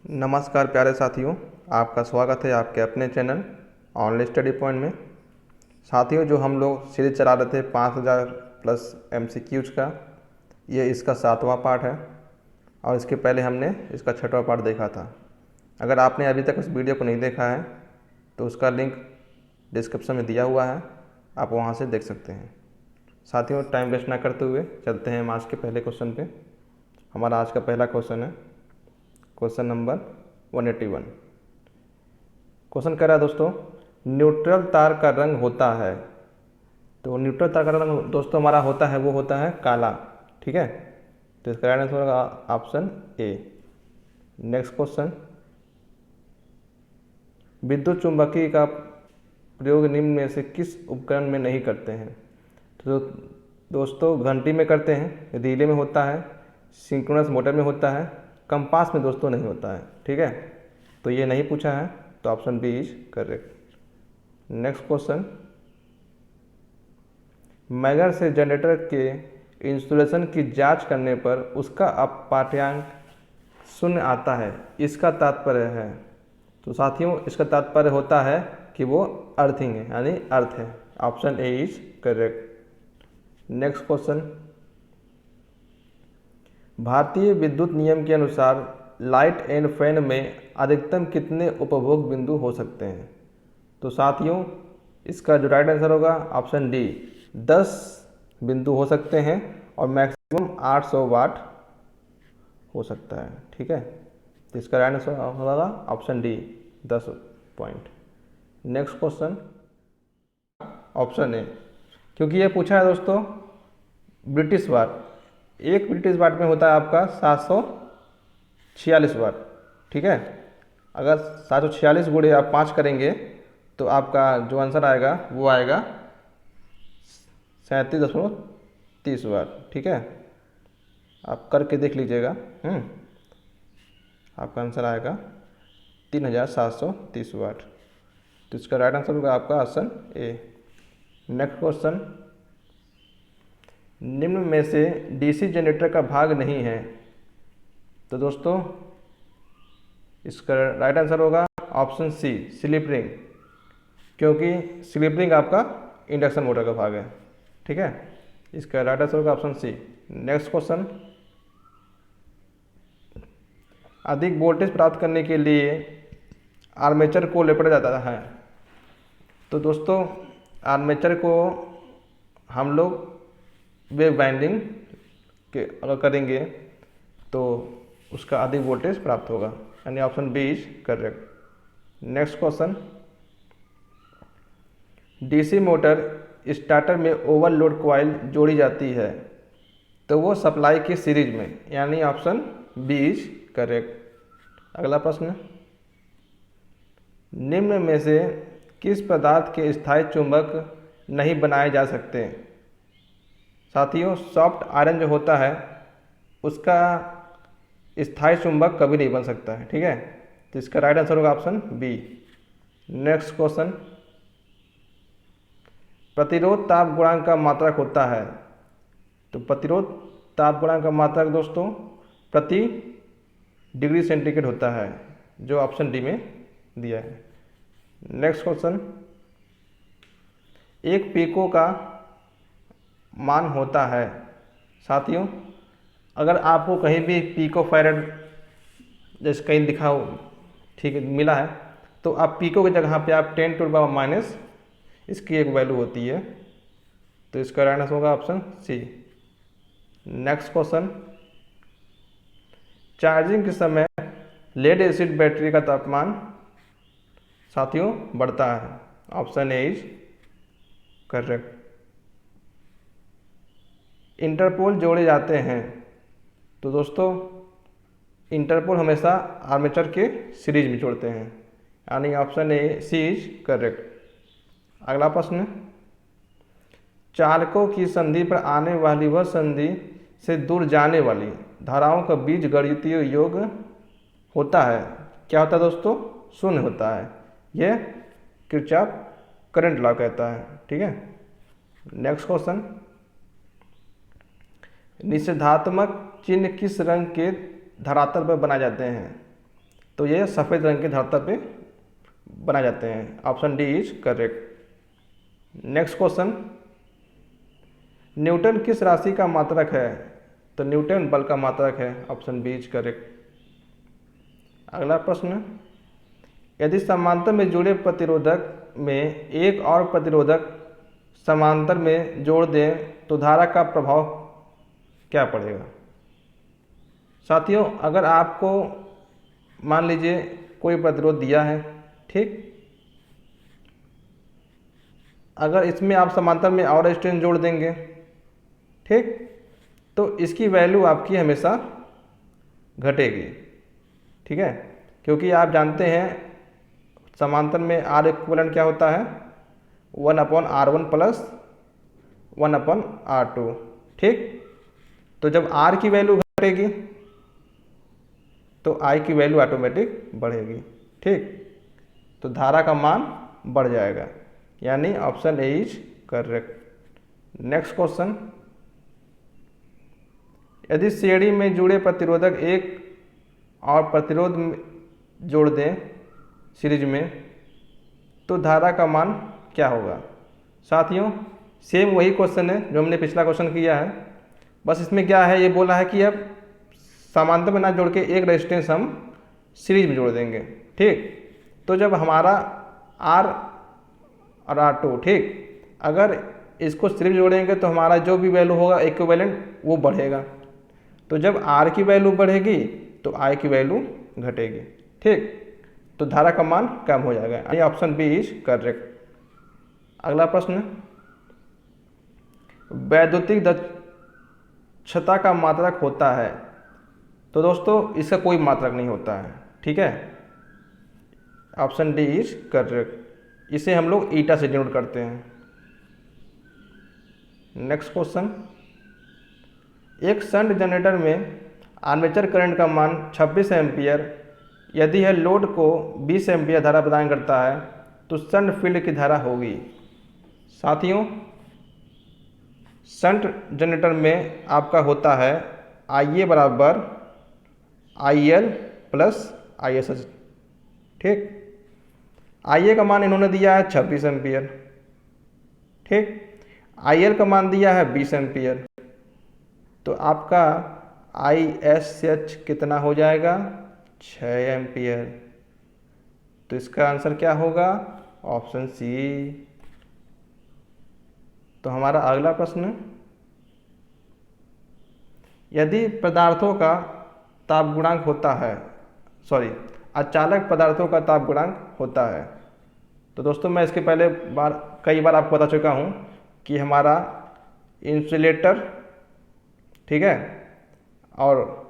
नमस्कार प्यारे साथियों, आपका स्वागत है आपके अपने चैनल ऑनलाइन स्टडी पॉइंट में। साथियों, जो हम लोग सीरीज चला रहे थे 5000 प्लस MCQs का, ये इसका 7वां पार्ट है और इसके पहले हमने इसका 6वां पार्ट देखा था। अगर आपने अभी तक उस वीडियो को नहीं देखा है तो उसका लिंक डिस्क्रिप्शन में दिया हुआ है, आप वहाँ से देख सकते हैं। साथियों, टाइम वेस्ट ना करते हुए चलते हैं हम आज के पहले क्वेश्चन पे। हमारा आज का पहला क्वेश्चन है क्वेश्चन नंबर 181। क्वेश्चन कह रहा है दोस्तों, न्यूट्रल तार का रंग होता है। तो न्यूट्रल तार का रंग दोस्तों हमारा होता है, वो होता है काला। ठीक है, तो इसका राइट आंसर होगा ऑप्शन ए। नेक्स्ट क्वेश्चन, विद्युत चुंबकीय का प्रयोग निम्न में से किस उपकरण में नहीं करते हैं? तो दोस्तों घंटी में करते हैं, रिले में होता है, सिंक्रोनस मोटर में होता है, कंपास में दोस्तों नहीं होता है। ठीक है, तो ये नहीं पूछा है, तो option B is correct. Next question, Megger से जनरेटर के इंस्टॉलेशन की जांच करने पर उसका पाठ्यांक 0 आता है, इसका तात्पर्य है? तो साथियों इसका तात्पर्य होता है कि वो अर्थिंग है, यानी अर्थ है। Option A is correct. Next question, भारतीय विद्युत नियम के अनुसार लाइट एंड फैन में अधिकतम कितने उपभोग बिंदु हो सकते हैं? तो साथियों इसका जो राइट आंसर होगा ऑप्शन डी, 10 बिंदु हो सकते हैं और मैक्सिमम 800 वाट हो सकता है। ठीक है, तो इसका राइट आंसर होगा option D, 10 point. Next question option A, क्योंकि ये पूछा है दोस्तों ब्रिटिश वाट। एक ब्रिटिश वाट में होता है आपका 746 वाट। ठीक है, अगर 746 गुणे आप 5 करेंगे तो आपका जो आंसर आएगा वो आएगा 37.30 वाट। ठीक है, आप करके देख लीजिएगा। आपका आंसर आएगा 3730 वाट। तो इसका राइट आंसर होगा आपका ऑप्शन ए। नेक्स्ट क्वेश्चन, निम्न में से डीसी जनरेटर का भाग नहीं है। तो दोस्तों इसका राइट आंसर होगा ऑप्शन सी, स्लिप रिंग, क्योंकि स्लिप रिंग आपका इंडक्शन मोटर का भाग है। ठीक है, इसका राइट आंसर होगा ऑप्शन सी। नेक्स्ट क्वेश्चन, अधिक वोल्टेज प्राप्त करने के लिए आर्मेचर को लपेटा जाता है। तो दोस्तों आर्मेचर को हम लोग वेव बाइंडिंग के अगर करेंगे तो उसका अधिक वोल्टेज प्राप्त होगा, यानी option B is correct. Next question, DC motor starter में ओवरलोड कॉइल जोड़ी जाती है, तो वो सप्लाई की सीरीज में, यानी ऑप्शन बी इज करेक्ट। अगला प्रश्न, निम्न में से किस पदार्थ के स्थायी चुंबक नहीं बनाए जा सकते? साथियों सॉफ्ट आयरन जो होता है उसका स्थायी चुंबक कभी नहीं बन सकता है। ठीक है, तो इसका राइट आंसर होगा ऑप्शन बी। नेक्स्ट क्वेश्चन, प्रतिरोध ताप गुणांक का मात्रक होता है। तो प्रतिरोध ताप गुणांक का मात्रक दोस्तों प्रति डिग्री सेंटीग्रेड होता है, जो ऑप्शन डी में दिया है। नेक्स्ट क्वेश्चन, एक पीको का मान होता है। साथियों अगर आपको कहीं भी पिको फैरेड जैसे कहीं दिखा हो, ठीक है, मिला है, तो आप पिको की जगह पे आप 10 टू द पावर माइनस इसकी एक वैल्यू होती है, तो इसका राइट आंसर होगा option C. Next question, charging के समय लेड एसिड बैटरी का तापमान साथियों बढ़ता है, option A is correct. Interpole जोड़े जाते हैं। तो दोस्तों इंटरपोल हमेशा आर्मेचर के सीरीज में जोड़ते हैं, यानी option A C is correct. अगला प्रश्न, चालकों की संधि पर आने वाली वह संधि से दूर जाने वाली धाराओं का बीजगणितीय योग होता है। क्या होता है दोस्तों? शून्य होता है। यह किरचॉफ करंट लॉ कहता है। ठीक है, नेक्स्ट क्वेश्चन, निषेधात्मक चिन्ह किस रंग के धरातल पर बनाए जाते हैं? तो ये सफ़ेद रंग के धातु पे बनाए जाते हैं। Option D is correct. Next question, Newton किस राशि का मात्रक है? तो न्यूटन बल का मात्रक है। Option B is correct. अगला प्रश्न, यदि समांतर में जुड़े प्रतिरोधक में एक और प्रतिरोधक समांतर में जोड़ दें तो धारा का प्रभाव क्या पड़ेगा? साथियों, अगर आपको मान लीजिए कोई प्रतिरोध दिया है, ठीक, अगर इसमें आप समांतर में और रेजिस्टेंस जोड़ देंगे, ठीक, तो इसकी वैल्यू आपकी हमेशा घटेगी, ठीक है, क्योंकि आप जानते हैं समांतर में आर इक्विवेलेंट क्या होता है, 1/R1 प्लस 1/R2, ठीक। तो जब आर की वैल्यू घटेगी तो आई की वैल्यू ऑटोमेटिक बढ़ेगी, ठीक, तो धारा का मान बढ़ जाएगा, यानी option A is correct. Next question, यदि श्रेणी में जुड़े प्रतिरोधक एक और प्रतिरोध जोड़ दें सीरीज में तो धारा का मान क्या होगा? साथियों, सेम वही क्वेश्चन है जो हमने पिछला क्वेश्चन किया है, बस इसमें क्या है, ये बोला है कि अब समांतर में ना जोड़ के एक रेजिस्टेंस हम सीरीज में जोड़ देंगे, ठीक। तो जब हमारा आर और R2, ठीक, अगर इसको सीरीज जोड़ेंगे तो हमारा जो भी वैल्यू होगा इक्विवेलेंट वो बढ़ेगा, तो जब R की वैल्यू बढ़ेगी तो I की वैल्यू घटेगी, ठीक, तो धारा का मान कम हो जाएगा, यानी ऑप्शन बी इज करेक्ट। अगला प्रश्न, वैद्युतिक दक्षता का मात्रक होता है? तो दोस्तों इसका कोई मात्रक नहीं होता है, ठीक है, ऑप्शन डी इज करेक्ट। इसे हम लोग ईटा से डिनोट करते हैं। नेक्स्ट क्वेश्चन, एक शंट जनरेटर में आर्मेचर करंट का मान 26 एम्पियर, यदि यह लोड को 20 एम्पियर धारा प्रदान करता है तो शंट फील्ड की धारा होगी? साथियों, शंट जनरेटर में आपका होता है IA बराबर IL प्लस ISH, ठीक। IA का मान इन्होंने दिया है 26 एम्पियर, ठीक, IL का मान दिया है 20 एम्पियर, तो आपका ISH कितना हो जाएगा? 6 एम्पियर। तो इसका आंसर क्या होगा? Option C. तो हमारा अगला प्रश्न, यदि पदार्थों का ताप गुणांक होता है, अचालक पदार्थों का ताप गुणांक होता है, तो दोस्तों मैं इसके पहले कई बार आपको बता चुका हूँ कि हमारा इंसुलेटर, ठीक है, और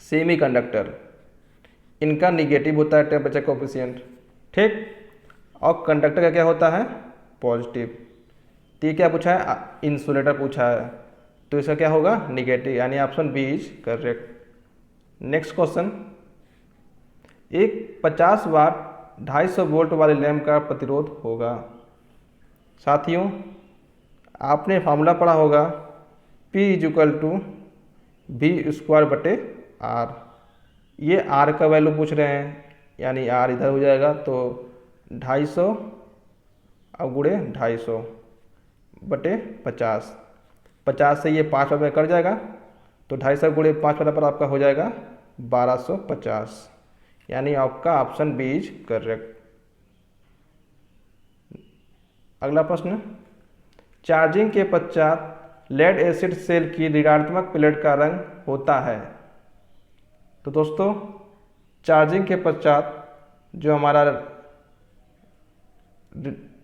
सेमी कंडक्टर, इनका निगेटिव होता है टेम्परेचर कोफिशिएंट, ठीक, और कंडक्टर का क्या होता है? पॉजिटिव। तो ये क्या पूछा है? इंसुलेटर पूछा है, तो इसका क्या होगा? निगेटिव, यानी option B is correct. Next question, एक 50 वाट 250 वोल्ट वाले लैंप का प्रतिरोध होगा? साथियों, आपने फार्मूला पढ़ा होगा P = V²/R। ये R का वैल्यू पूछ रहे हैं, यानी R इधर हो जाएगा, तो 250 और गुणे 250/50, 50 से ये 5 में कट जाएगा, तो 250 गुणे 5 पर आपका हो जाएगा 1250, यानी आपका ऑप्शन बी इज करेक्ट। अगला प्रश्न, चार्जिंग के पश्चात लेड एसिड सेल की ऋणात्मक प्लेट का रंग होता है? तो दोस्तों, चार्जिंग के पश्चात जो हमारा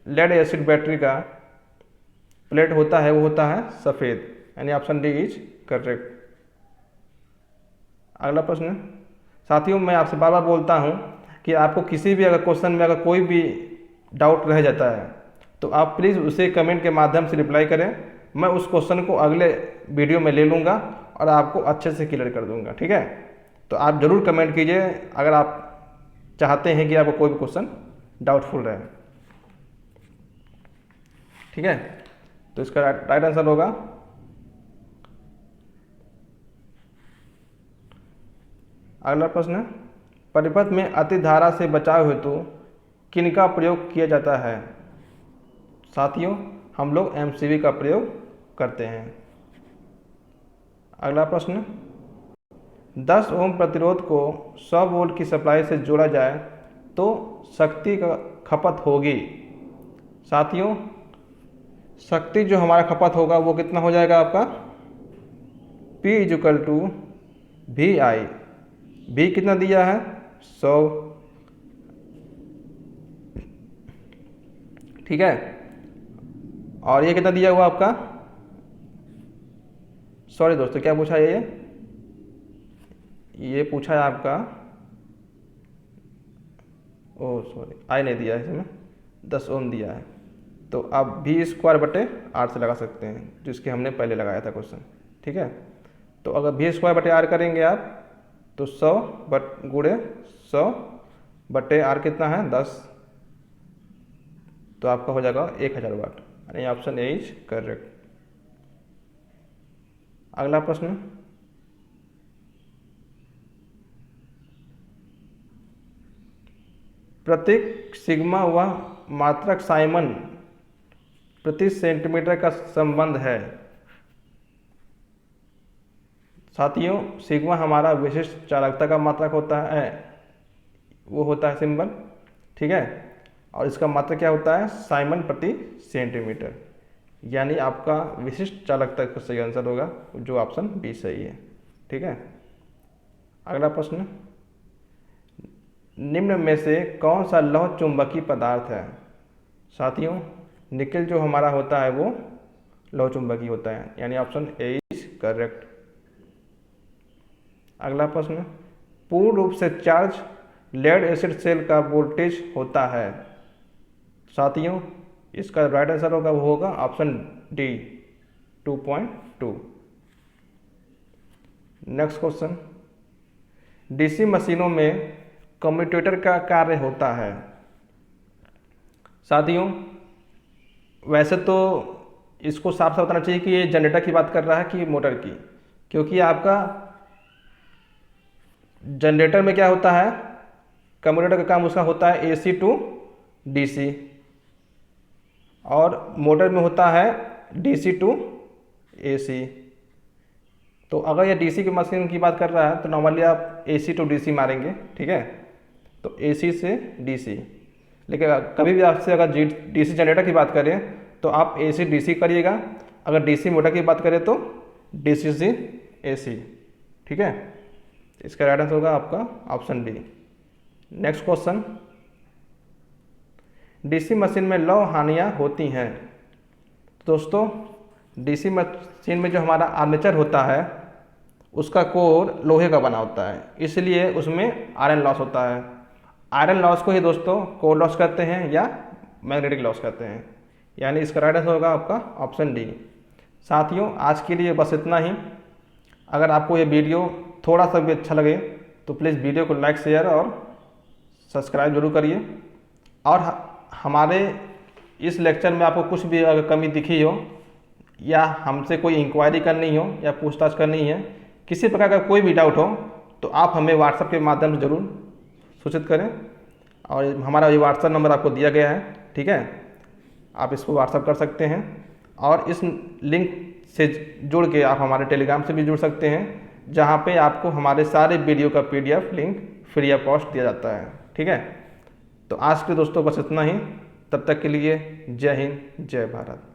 लेड एसिड बैटरी का प्लेट होता है वो होता है सफ़ेद, यानी ऑप्शन डी इज करेक्ट। अगला प्रश्न, साथियों मैं आपसे बार बार बोलता हूँ कि आपको किसी भी अगर क्वेश्चन में अगर कोई भी डाउट रह जाता है तो आप प्लीज़ उसे कमेंट के माध्यम से रिप्लाई करें, मैं उस क्वेश्चन को अगले वीडियो में ले लूँगा और आपको अच्छे से क्लियर कर दूँगा, ठीक है। तो आप ज़रूर कमेंट कीजिए अगर आप चाहते हैं कि आपको कोई भी क्वेश्चन डाउटफुल रहे, ठीक है। तो इसका राइट आंसर होगा अगला प्रश्न, परिपथ में अति धारा से बचाव हेतु किनका प्रयोग किया जाता है? साथियों, हम लोग एमसीवी का प्रयोग करते हैं। अगला प्रश्न, 10 ओम प्रतिरोध को 100 वोल्ट की सप्लाई से जोड़ा जाए तो शक्ति का खपत होगी। साथियों, शक्ति जो हमारा खपत होगा वो कितना हो जाएगा आपका? P = VI। V कितना दिया है? 100। ठीक है, और ये कितना दिया हुआ आपका? सॉरी दोस्तों, क्या पूछा है ये पूछा है आपका, ओह सॉरी, आई नहीं दिया है इसमें, 10 ओम दिया है। तो आप V²/R से लगा सकते हैं, जिसके हमने पहले लगाया था क्वेश्चन। ठीक है, तो अगर V²/R करेंगे आप तो 100 × 100/R कितना है? 10। तो आपका हो जाएगा 1000 वाट, यानी ऑप्शन ए इज करेक्ट। अगला प्रश्न, प्रतीक सिग्मा व मात्रक साइमन प्रति सेंटीमीटर का संबंध है। साथियों, सिग्मा हमारा विशिष्ट चालकता का मात्रक होता है, वो होता है सिंबल। ठीक है, और इसका मात्रक क्या होता है? साइमन प्रति सेंटीमीटर, यानी आपका विशिष्ट चालकता का सही आंसर होगा, जो ऑप्शन बी सही है। ठीक है, अगला प्रश्न, निम्न में से कौन सा लौह चुंबकीय पदार्थ है? साथियों, निकेल जो हमारा होता है वो लौह चुंबकीय होता है, यानी ऑप्शन ए इज करेक्ट। अगला प्रश्न, पूर्ण रूप से चार्ज लेड एसिड सेल का वोल्टेज होता है। साथियों, इसका राइट आंसर होगा, वो होगा option D 2.2। Next question, DC मशीनों में कम्यूटेटर का कार्य होता है। साथियों, वैसे तो इसको साफ साफ बताना चाहिए कि ये जनरेटर की बात कर रहा है कि मोटर की, क्योंकि आपका जनरेटर में क्या होता है? कम्यूटेटर का काम उसका होता है AC to DC, और मोटर में होता है DC to AC। तो अगर ये DC की मशीन की बात कर रहा है तो नॉर्मली आप AC to DC मारेंगे। ठीक है, तो AC से DC। लेकिन कभी भी आपसे अगर DC जनरेटर की बात करें तो आप AC DC करिएगा, अगर DC मोटर की बात करें तो DC से AC। ठीक है, इसका राइट आंसर होगा आपका option D. Next question, DC machine में लौ हानियाँ होती हैं। दोस्तों, डीसी मशीन में जो हमारा आर्मेचर होता है उसका कोर लोहे का बना होता है, इसलिए उसमें आयरन लॉस होता है। आयरन लॉस को ही दोस्तों कोर लॉस कहते हैं या मैग्नेटिक लॉस कहते हैं, यानी इसका राइट आंसर होगा आपका ऑप्शन डी। साथियों, आज के लिए बस इतना ही। अगर आपको ये वीडियो थोड़ा सा भी अच्छा लगे तो प्लीज़ वीडियो को लाइक, शेयर और सब्सक्राइब जरूर करिए। और हमारे इस लेक्चर में आपको कुछ भी अगर कमी दिखी हो या हमसे कोई इंक्वायरी करनी हो या पूछताछ करनी है, किसी प्रकार का कोई भी डाउट हो तो आप हमें व्हाट्सएप के माध्यम से ज़रूर सूचित करें, और हमारा ये व्हाट्सएप नंबर आपको दिया गया है। ठीक है, आप इसको व्हाट्सएप कर सकते हैं, और इस लिंक से जुड़ के आप हमारे टेलीग्राम से भी जुड़ सकते हैं, जहाँ पे आपको हमारे सारे वीडियो का PDF link free of cost दिया जाता है। ठीक है, तो आज के दोस्तों बस इतना ही। तब तक के लिए जय हिंद, जय भारत।